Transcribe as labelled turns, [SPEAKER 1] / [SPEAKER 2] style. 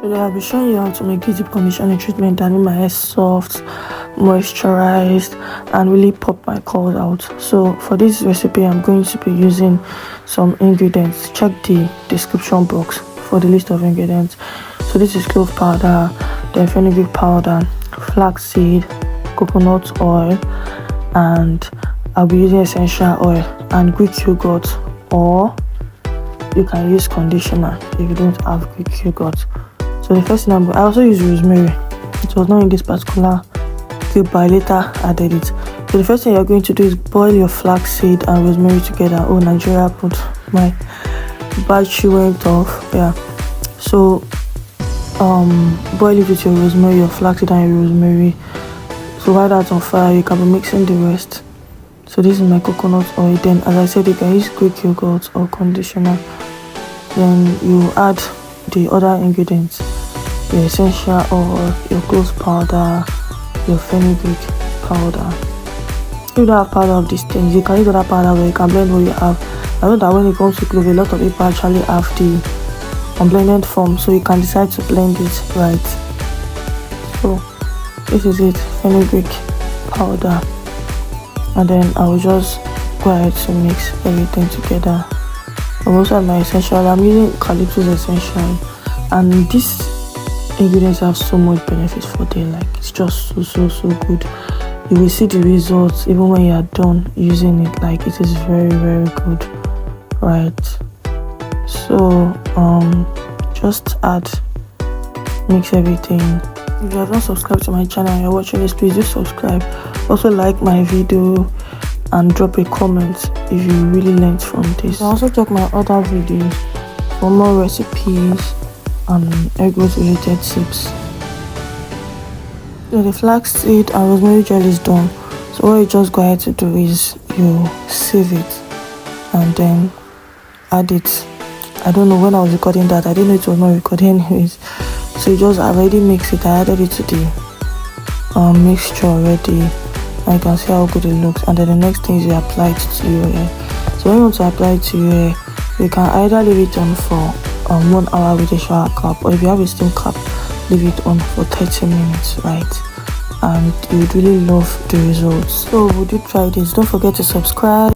[SPEAKER 1] Today I'll be showing you how to make this deep conditioning treatment that make my hair soft, moisturized, and really pop my curls out. So for this recipe I'm going to be using some ingredients. Check the description box for the list of ingredients. So this is clove powder, then fenugreek powder, flaxseed, coconut oil, and I'll be using essential oil and Greek yogurt, or you can use conditioner if you don't have Greek yogurt. So the first thing I also use rosemary. It was not in this particular clip, but I later added it. So the first thing you're going to do is boil your flaxseed and rosemary together. Oh, Nigeria, put my battery went off. Yeah. So boil it with your rosemary, your flaxseed and your rosemary. So while that's on fire, you can be mixing the rest. So this is my coconut oil. Then, as I said, you can use Greek yogurt or conditioner. Then you add the other ingredients: your essential oil, your clove powder, your fenugreek powder. If you don't have powder of these things, you can use other powder, where you can blend what you have. I know that when it comes to clove, a lot of people actually have the unblended form, so you can decide to blend it right. So this is it, fenugreek powder, and then I will just go ahead to mix everything together. I also have my essential oil. I'm using Eucalyptus essential, and these ingredients have so much benefits for day. Like, it's just so good. You will see the results even when you are done using it. Like, it is very good, right? So just mix everything. If you have not subscribed to my channel and you're watching this, please do subscribe. Also like my video and drop a comment if you really learned from this. You can also check my other videos for more recipes and egg growth related tips. So the flaxseed and rosemary gel is done. So what you just go ahead to do is you sieve it and then add it. I don't know, when I was recording that, I didn't know it was not recording anyways. So I've already mixed it. I added it to the mixture already. And you can see how good it looks. And then the next thing is you apply it to your hair. So when you want to apply it to your hair, you can either leave it on for 1 hour with a shower cap, or if you have a steam cap, leave it on for 30 minutes, right? And you would really love the results. So would you try this? Don't forget to subscribe.